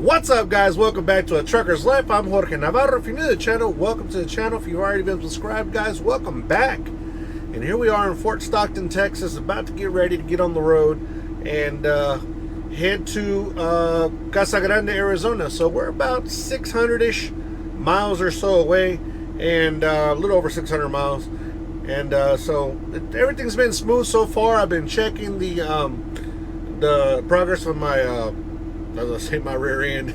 What's up, guys? Welcome back to A Trucker's Life. I'm Jorge Navarro. If you're new to the channel, welcome to the channel. If you've already been subscribed, guys, welcome back. And here we are in Fort Stockton, Texas, about to get ready to get on the road and head to Casa Grande, Arizona. So we're about 600-ish miles or so away, and a little over 600 miles. And so everything's been smooth so far. I've been checking the progress on my my rear end.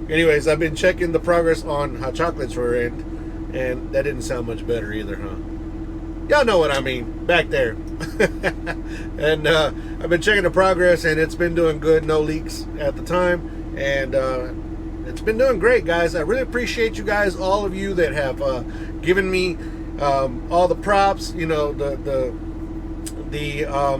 Anyways, I've been checking the progress on Hot Chocolate's rear end, and that didn't sound much better either, huh? Y'all know what I mean, back there. And I've been checking the progress, and it's been doing good, no leaks at the time, and it's been doing great, guys. I really appreciate you guys, all of you that have given me all the props, you know, the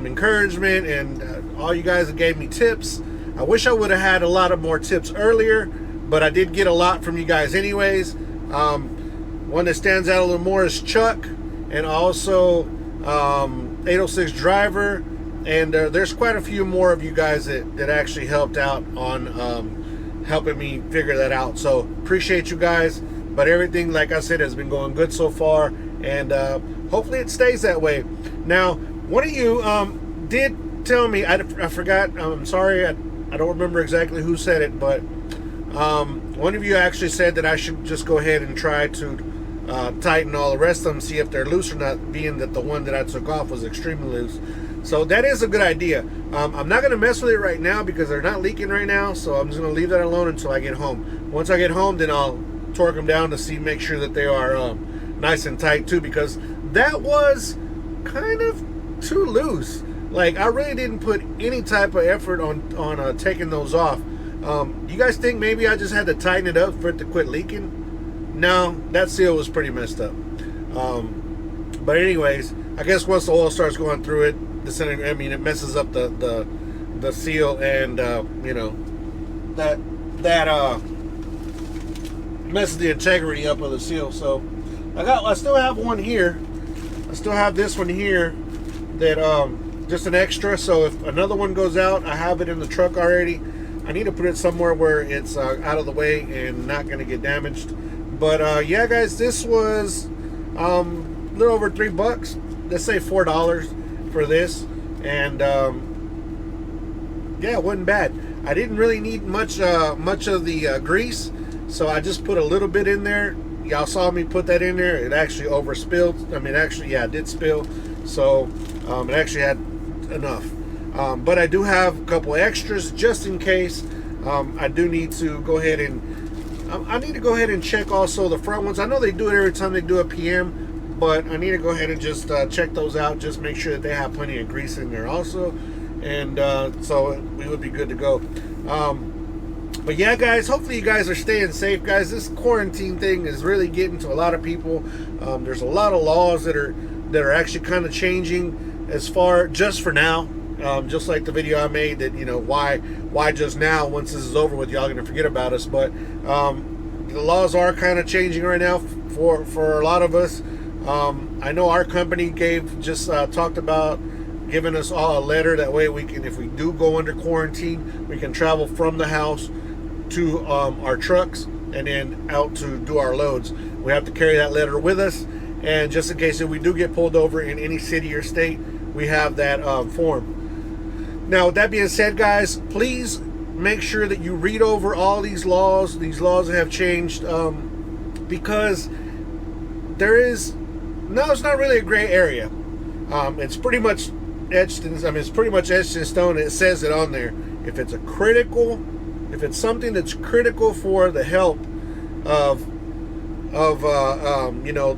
encouragement, and all you guys that gave me tips. I wish I would have had a lot of more tips earlier, but I did get a lot from you guys anyways. One that stands out a little more is Chuck, and also 806 Driver, and there's quite a few more of you guys that actually helped out on helping me figure that out. So appreciate you guys, but everything, like I said, has been going good so far, and hopefully it stays that way. Now, one of you did tell me, I forgot, I'm sorry, I don't remember exactly who said it, but one of you actually said that I should just go ahead and try to tighten all the rest of them, see if they're loose or not, being that the one that I took off was extremely loose. So that is a good idea. I'm not going to mess with it right now because they're not leaking right now, so I'm just going to leave that alone until I get home. Once I get home, then I'll torque them down to make sure that they are nice and tight too, because that was kind of too loose. Like, I really didn't put any type of effort on taking those off. You guys think maybe I just had to tighten it up for it to quit leaking? No, that seal was pretty messed up. But anyways, I guess once the oil starts going through it, it messes up the seal, and you know, that messes the integrity up of the seal. So I still have one here. I still have this one here that just an extra, so if another one goes out, I have it in the truck already. I need to put it somewhere where it's out of the way and not going to get damaged. But yeah, guys, this was a little over $3. Let's say $4 for this, and yeah, it wasn't bad. I didn't really need much of the grease, so I just put a little bit in there. Y'all saw me put that in there. It actually overspilled. I mean, actually, yeah, it did spill. So it actually had enough. But I do have a couple extras just in case. I do need to go ahead and I need to go ahead and check also the front ones. I know they do it every time they do a PM, but I need to go ahead and just check those out, just make sure that they have plenty of grease in there also, and so we would be good to go. But yeah, guys, hopefully you guys are staying safe, guys. This quarantine thing is really getting to a lot of people. There's a lot of laws that are actually kind of changing as far, just for now. Just like the video I made, that, you know, why just now? Once this is over with, y'all gonna forget about us. But the laws are kind of changing right now for a lot of us. I know our company talked about giving us all a letter, that way we can, if we do go under quarantine, we can travel from the house to our trucks and then out to do our loads. We have to carry that letter with us, and just in case if we do get pulled over in any city or state, we have that form. Now, with that being said, guys, please make sure that you read over all these laws that have changed, because it's not really a gray area. It's pretty much etched in stone. It says it on there. If it's something that's critical for the help of you know,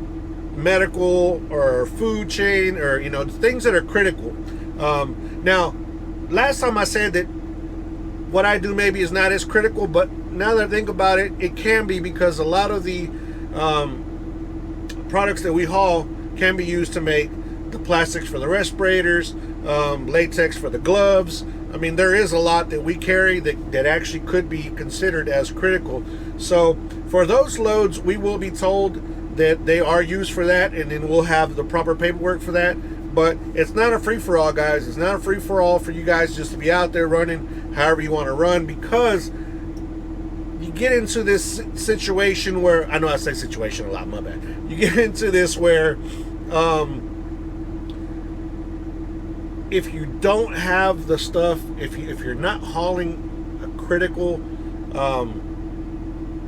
medical or food chain, or, you know, things that are critical. Now, last time I said that what I do maybe is not as critical, but now that I think about it, it can be, because a lot of the products that we haul can be used to make the plastics for the respirators, latex for the gloves. I mean, there is a lot that we carry that actually could be considered as critical. So for those loads, we will be told that they are used for that, and then we'll have the proper paperwork for that. But it's not a free-for-all, guys. It's not a free-for-all for you guys just to be out there running however you want to run, because you get into this situation where, I know I say situation a lot, my bad. You get into this where if you don't have the stuff, if you're not hauling a critical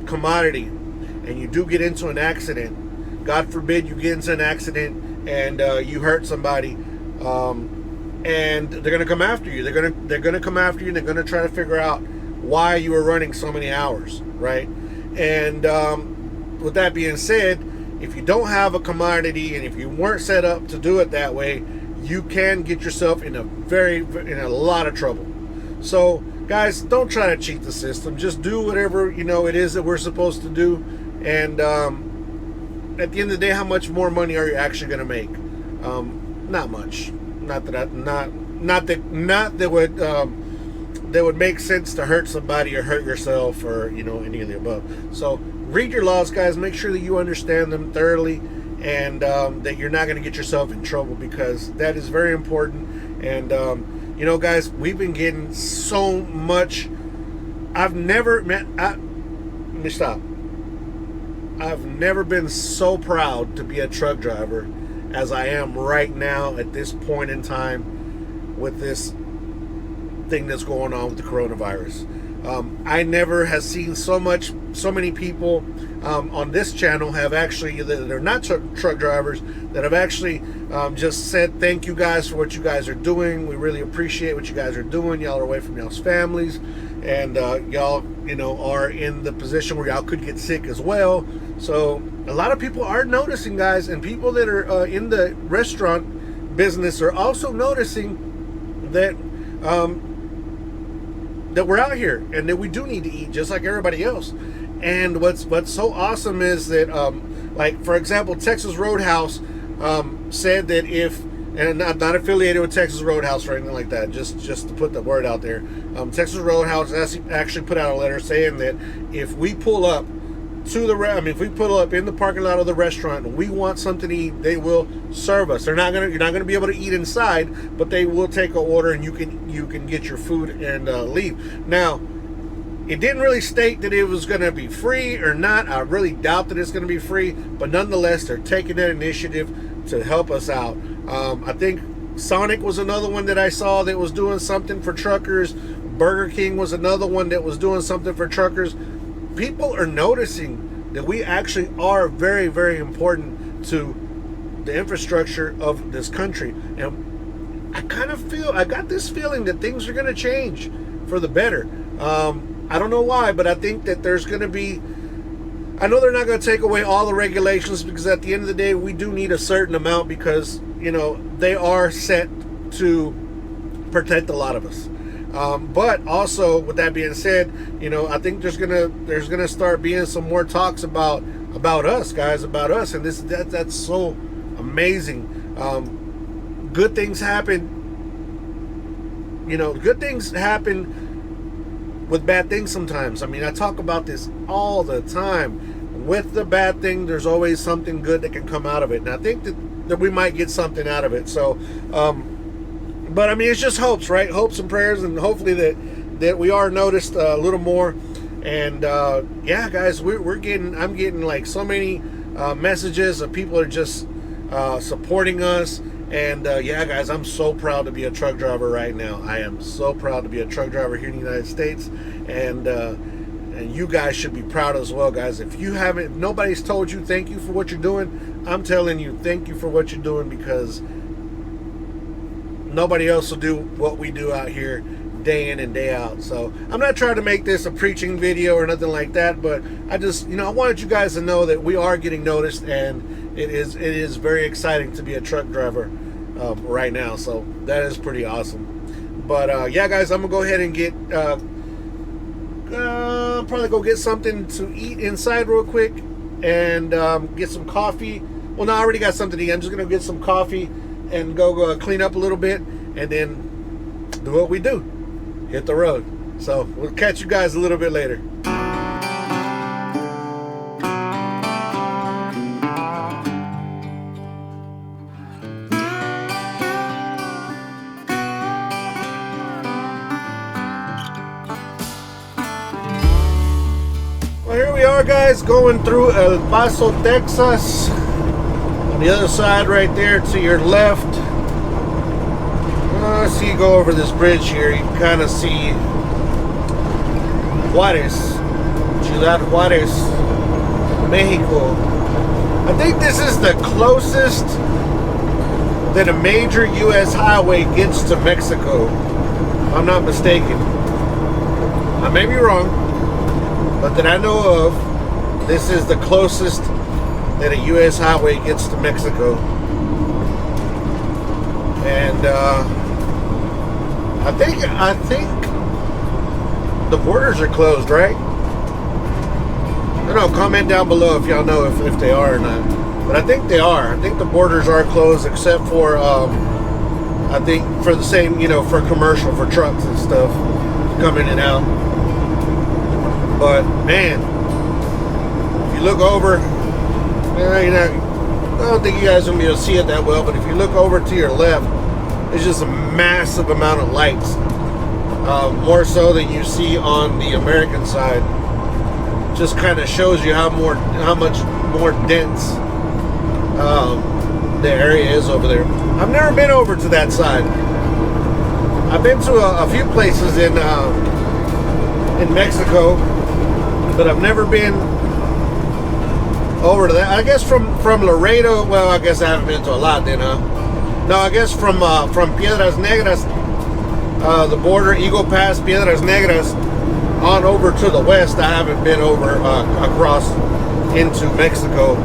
commodity, and you do get into an accident, God forbid you get into an accident and you hurt somebody, and they're gonna come after you. They're gonna come after you, and they're gonna try to figure out why you were running so many hours, right? And with that being said, if you don't have a commodity, and if you weren't set up to do it that way, you can get yourself in a lot of trouble. So guys, don't try to cheat the system. Just do whatever it is that we're supposed to do. And at the end of the day, how much more money are you actually going to make? Not much. Not that would make sense to hurt somebody or hurt yourself, or any of the above. So read your laws, guys. Make sure that you understand them thoroughly, and that you're not going to get yourself in trouble, because that is very important. And guys, we've been getting so much. Let me stop. I've never been so proud to be a truck driver as I am right now at this point in time with this thing that's going on with the coronavirus. I never have seen so many people on this channel have actually, that are not truck drivers, that have actually just said thank you guys for what you guys are doing. We really appreciate what you guys are doing. Y'all are away from y'all's families, and y'all are in the position where y'all could get sick as well. So a lot of people are noticing, guys, and people that are in the restaurant business are also noticing that that we're out here, and that we do need to eat just like everybody else. And what's so awesome is that like, for example, Texas Roadhouse said that if, and I'm not affiliated with Texas Roadhouse or anything like that, just to put the word out there, Texas Roadhouse actually put out a letter saying that if we pull up to if we pull up in the parking lot of the restaurant and we want something to eat, they will serve us. You're not gonna be able to eat inside, but they will take an order, and you can get your food and leave. Now, it didn't really state that it was gonna be free or not. I really doubt that it's gonna be free, but nonetheless, they're taking that initiative to help us out. I think Sonic was another one that I saw that was doing something for truckers. Burger King was another one that was doing something for truckers. People are noticing that we actually are very, very important to the infrastructure of this country. And I got this feeling that things are going to change for the better. I don't know why, but I think that there's going to be, I know they're not going to take away all the regulations, because at the end of the day, we do need a certain amount, because, they are set to protect a lot of us. But also, with that being said, I think there's gonna start being some more talks about us, guys, about us, and that's so amazing. Good things happen. Good things happen with bad things sometimes. I mean, I talk about this all the time. With the bad thing, there's always something good that can come out of it, and I think that we might get something out of it. So. But I mean, it's just hopes, right? Hopes and prayers, and hopefully that we are noticed a little more. And yeah, guys, I'm getting like so many messages of people are just supporting us. And yeah, guys, I'm so proud to be a truck driver right now. I am so proud to be a truck driver here in the United States, and you guys should be proud as well, guys. If nobody's told you thank you for what you're doing, I'm telling you thank you for what you're doing, because nobody else will do what we do out here day in and day out. So I'm not trying to make this a preaching video or nothing like that, but I just, I wanted you guys to know that we are getting noticed, and it is very exciting to be a truck driver right now. So that is pretty awesome. But yeah, guys, I'm gonna go ahead and get probably go get something to eat inside real quick, and get some coffee. Well, no, I already got something to eat. I'm just gonna get some coffee and go clean up a little bit, and then do what we do, hit the road. So we'll catch you guys a little bit later. here we are, guys, going through El Paso, Texas. On the other side right there to your left. So you go over this bridge here, you can kind of see Juarez, Ciudad Juarez, Mexico. I think this is the closest that a major U.S. highway gets to Mexico, if I'm not mistaken. I may be wrong, but that I know of, this is the closest that a U.S. highway gets to Mexico. And I think the borders are closed, right? I don't know, comment down below if y'all know if they are or not. But I think they are. I think the borders are closed except for, I think for the same, for commercial, for trucks and stuff come in and out. But man, if you look over, I don't think you guys will be able to see it that well, but if you look over to your left, it's just a massive amount of lights. More so than you see on the American side. Just kind of shows you how much more dense the area is over there. I've never been over to that side. I've been to a few places in Mexico, but I've never been over to that. I guess from Laredo. Well, I guess I haven't been to a lot then, huh? No, I guess from Piedras Negras, the border, Eagle Pass, Piedras Negras, on over to the west. I haven't been over across into Mexico.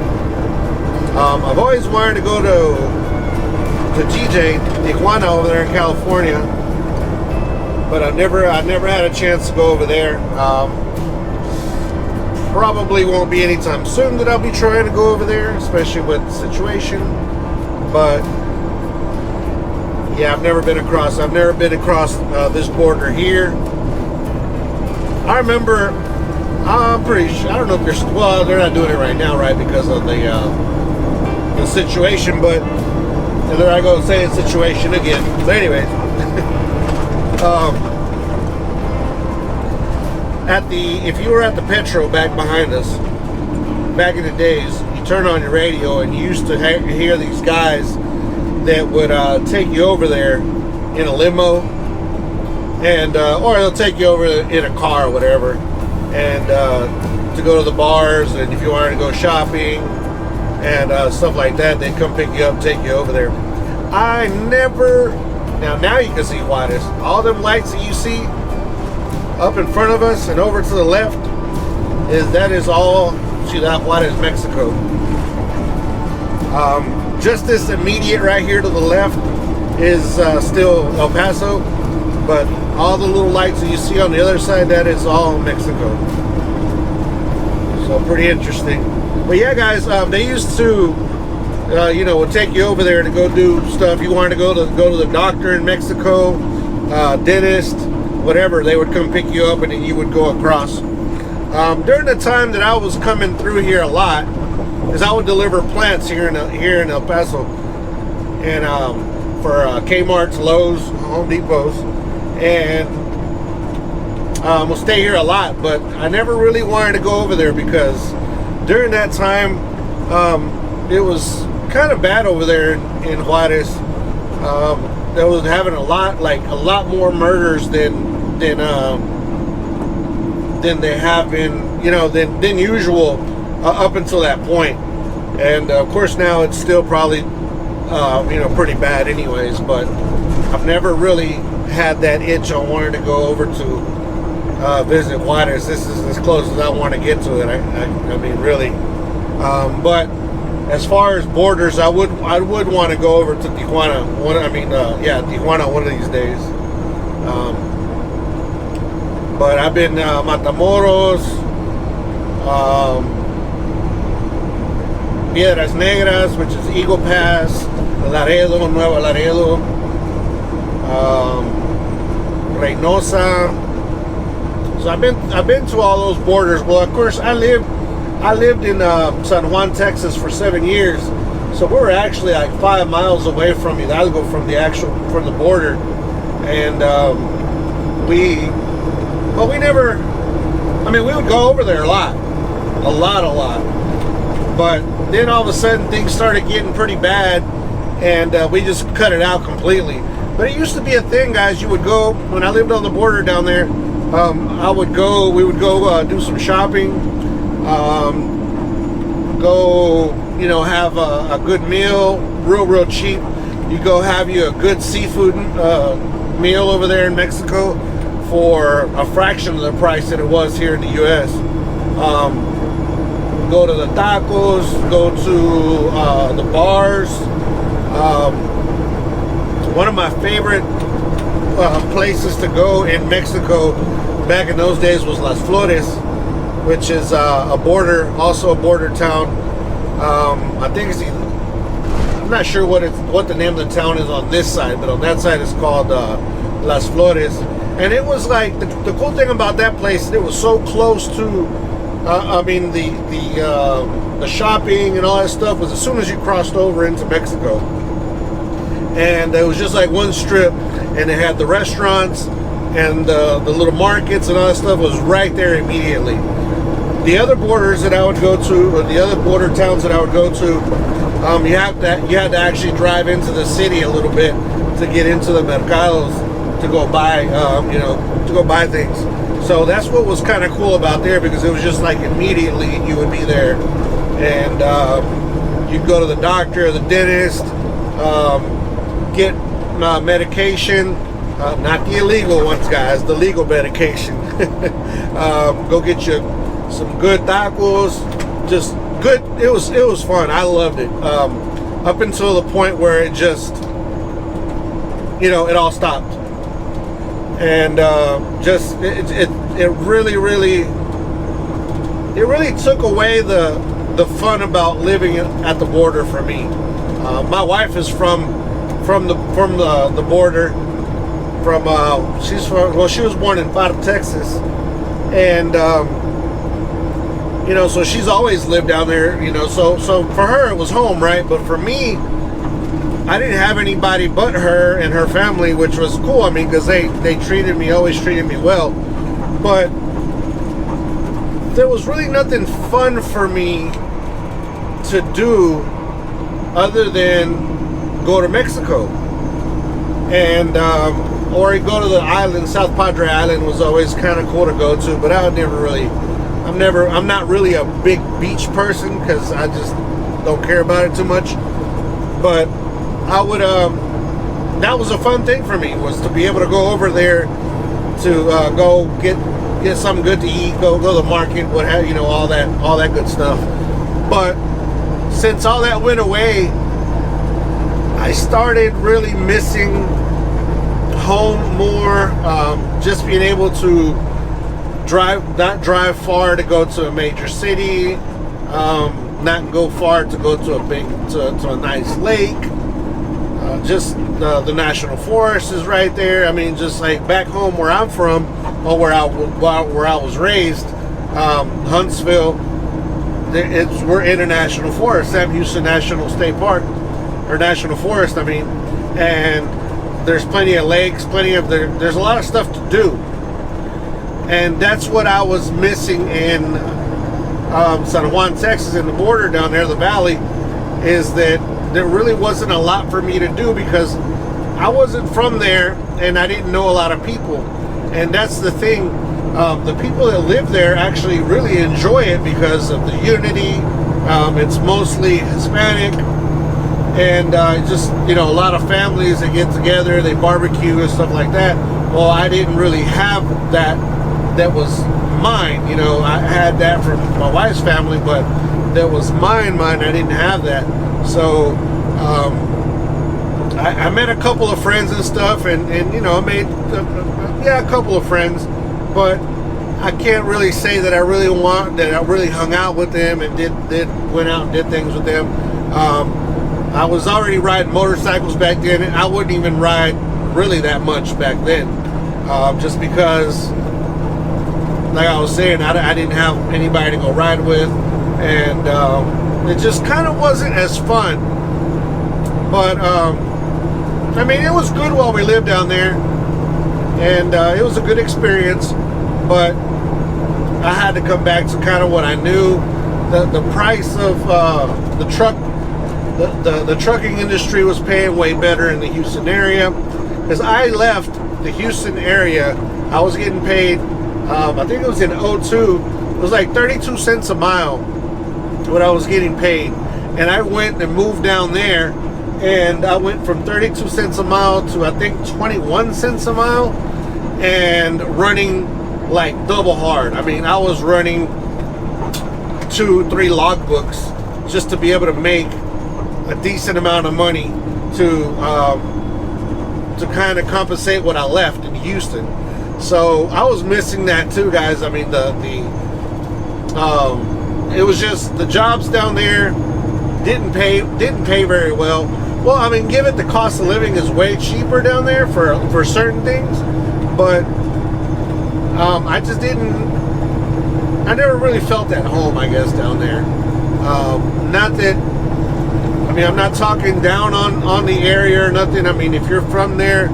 I've always wanted to go to TJ, Tijuana over there in California, but I never had a chance to go over there. Probably won't be anytime soon that I'll be trying to go over there, especially with the situation. But yeah, I've never been across this border here. I remember, I'm pretty sure, I don't know if they're not doing it right now, right, because of the situation, but there I go saying situation again. But anyway, if you were at the Petro back behind us, back in the days, you turn on your radio and you used to hear these guys that would take you over there in a limo, and or they'll take you over in a car or whatever, and to go to the bars, and if you wanted to go shopping and stuff like that, they'd come pick you up, take you over there. I never, now you can see Juarez. All them lights that you see up in front of us and over to the left, that is all Ciudad Juarez, Mexico. Just this immediate right here to the left is still El Paso, but all the little lights that you see on the other side, that is all Mexico. So pretty interesting. But yeah, guys, they used to, would take you over there to go do stuff. You wanted to go to the doctor in Mexico, dentist, whatever. They would come pick you up, and then you would go across. During the time that I was coming through here a lot, is I would deliver plants here in El Paso, and for Kmart's, Lowe's, Home Depot's, and we'll stay here a lot. But I never really wanted to go over there because during that time, it was kind of bad over there in Juarez. They was having a lot more murders than they have been, than usual up until that point. And of course now it's still probably, pretty bad anyways. But I've never really had that itch on wanting to go over to visit Juarez. This is as close as I want to get to it. I mean, really. But as far as borders, I would want to go over to Tijuana. Tijuana one of these days. But I've been Matamoros, Piedras Negras, which is Eagle Pass, Laredo, Nuevo Laredo, Reynosa. So I've been to all those borders. Well, of course, I lived in San Juan, Texas for 7 years. So we're actually like 5 miles away from Hidalgo, from the border, and we would go over there a lot. a lot. But then all of a sudden things started getting pretty bad, and we just cut it out completely. But it used to be a thing, guys. You would go, when I lived on the border down there, we would go do some shopping, go, you know, have a good meal, real cheap. You go have you a good seafood meal over there in Mexico for a fraction of the price that it was here in the U.S. Go to the tacos, go to the bars. One of my favorite places to go in Mexico back in those days was Las Flores, which is also a border town. I think it's I'm not sure what the name of the town is on this side, but on that side it's called Las Flores. And it was like the cool thing about that place, it was so close to I mean the shopping and all that stuff was as soon as you crossed over into Mexico. And it was just like one strip, and it had the restaurants and the little markets and all that stuff was right there immediately. The other borders that I would go to, or the other border towns that I would go to, you had to actually drive into the city a little bit to get into the mercados to go buy, to go buy things. So that's what was kind of cool about there, because it was just like immediately you would be there, and you'd go to the doctor, the dentist, get medication, not the illegal ones, guys, the legal medication. Go get you some good tacos, just good. It was fun. I loved it, up until the point where it just, it all stopped, and it really took away the fun about living at the border for me. My wife is from the border. She was born in Paso, Texas, and so she's always lived down there. So for her it was home, right? But for me, I didn't have anybody but her and her family, which was cool. I mean, because they always treated me well. But there was really nothing fun for me to do other than go to Mexico, and or go to the island. South Padre Island was always kind of cool to go to, but I'm not really a big beach person, because I just don't care about it too much. But I would that was a fun thing for me, was to be able to go over there to go get something good to eat, go to the market, what have all that good stuff. But since all that went away, I started really missing home more. Just being able to not drive far to go to a major city, not go far to go to a nice lake. Just the national forest is right there. I mean, just like back home where I'm from, or where I was raised, Huntsville. We're in a national forest, Sam Houston National State Park, or National Forest, I mean, and there's plenty of lakes, there's a lot of stuff to do, and that's what I was missing in San Juan, Texas, in the border down there, the valley, is that there really wasn't a lot for me to do, because I wasn't from there and I didn't know a lot of people. And that's the thing, the people that live there actually really enjoy it because of the unity. It's mostly Hispanic, and just a lot of families that get together, they barbecue and stuff like that. Well, I didn't really have that was mine. I had that from my wife's family, but that was mine, I didn't have that. So I met a couple of friends and stuff, and I made a couple of friends, but I can't really say that I really hung out with them and went out and did things with them. I was already riding motorcycles back then, and I wouldn't even ride really that much back then, just because, like I was saying, I didn't have anybody to go ride with, and it just kind of wasn't as fun. But I mean, it was good while we lived down there, and it was a good experience, but I had to come back to kind of what I knew. the price of the truck. The trucking industry was paying way better in the Houston area. Because I left the Houston area, I was getting paid, I think it was in 02, it was like 32 cents a mile what I was getting paid. And I went and moved down there, and I went from 32 cents a mile to I think 21 cents a mile, and running like double hard. I mean, I was running 2-3 logbooks just to be able to make a decent amount of money to kind of compensate what I left in Houston. So I was missing that too, guys. I mean, it was just the jobs down there didn't pay very well. Well, I mean, given the cost of living is way cheaper down there for certain things, but I just didn't. I never really felt at home, I guess, down there. Not that. I mean, I'm not talking down on the area or nothing. I mean, if you're from there,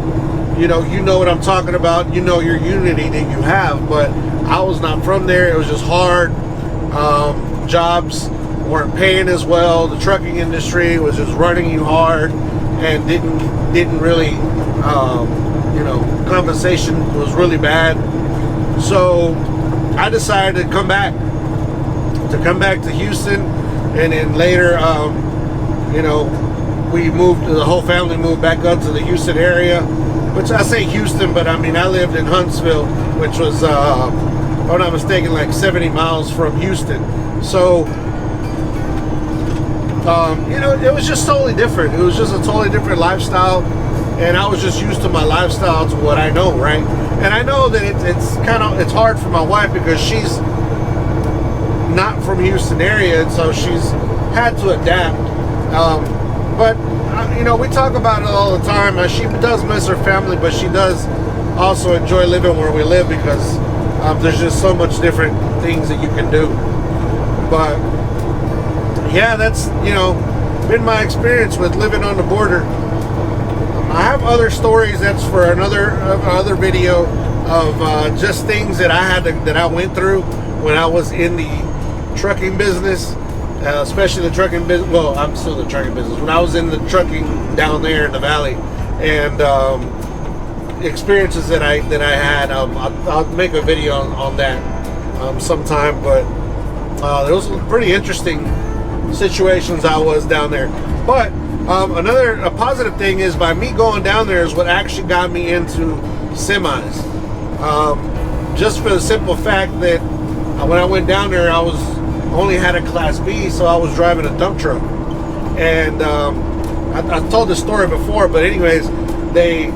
you know what I'm talking about. You know your unity that you have. But I was not from there. It was just hard. Jobs weren't paying as well. The trucking industry was just running you hard, and didn't really, compensation was really bad. So I decided to come back to Houston, and then later. We moved, the whole family moved back up to the Houston area, which I say Houston, but I mean, I lived in Huntsville, which was, if I'm not mistaken, like 70 miles from Houston. So, it was just totally different. It was just a totally different lifestyle, and I was just used to my lifestyle, to what I know, right? And I know that it's hard for my wife because she's not from Houston area, and so she's had to adapt. But we talk about it all the time. She does miss her family, but she does also enjoy living where we live because there's just so much different things that you can do. But yeah, that's been my experience with living on the border. I have other stories. That's for another video of just things that I went through when I was in the trucking business. Especially the trucking business. Well, I'm still in the trucking business. When I was in the trucking down there in the valley, and experiences that I had, I'll make a video on that sometime. But there was pretty interesting situations I was down there. But a positive thing is, by me going down there is what actually got me into semis. Just for the simple fact that when I went down there, I only had a Class B, so I was driving a dump truck. And I told this story before, but anyways, the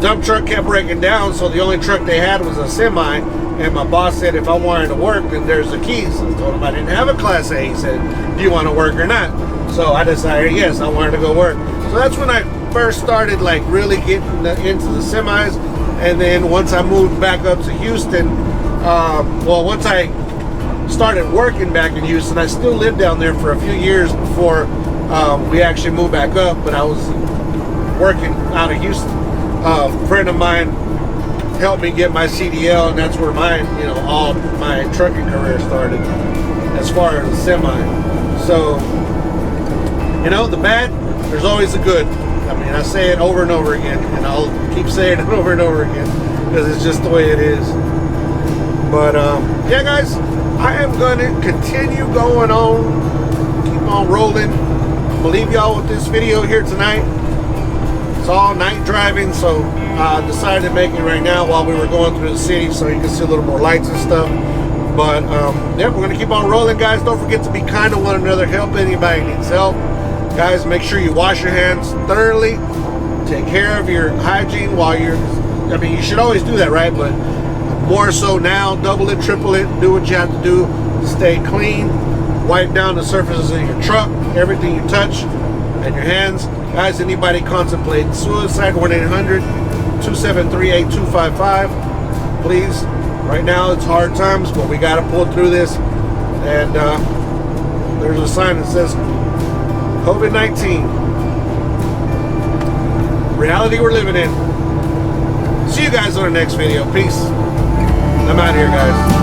dump truck kept breaking down, so the only truck they had was a semi. And my boss said if I wanted to work, then there's the keys. I told him I didn't have a Class A. He said, do you want to work or not? So I decided yes, I wanted to go work. So that's when I first started like really getting into the semis. And then once I moved back up to Houston, once I started working back in Houston, I still lived down there for a few years before we actually moved back up, but I was working out of Houston. A friend of mine helped me get my CDL, and that's where all my trucking career started as far as the semi. So, the bad, there's always the good. I mean, I say it over and over again, and I'll keep saying it over and over again because it's just the way it is. But yeah, guys, I am going to continue going on, keep on rolling. I'm going to leave y'all with this video here tonight. It's all night driving, so I decided to make it right now while we were going through the city so you can see a little more lights and stuff. But yeah, we're going to keep on rolling, guys. Don't forget to be kind to one another. Help anybody who needs help. Guys, make sure you wash your hands thoroughly. Take care of your hygiene while you should always do that, right? But more so now, double it, triple it, do what you have to do to stay clean. Wipe down the surfaces of your truck, everything you touch, and your hands. Guys, anybody contemplating suicide, 1-800-273-8255. Please, right now it's hard times, but we got to pull through this. And there's a sign that says COVID-19. Reality we're living in. See you guys on the next video. Peace. I'm out here, guys.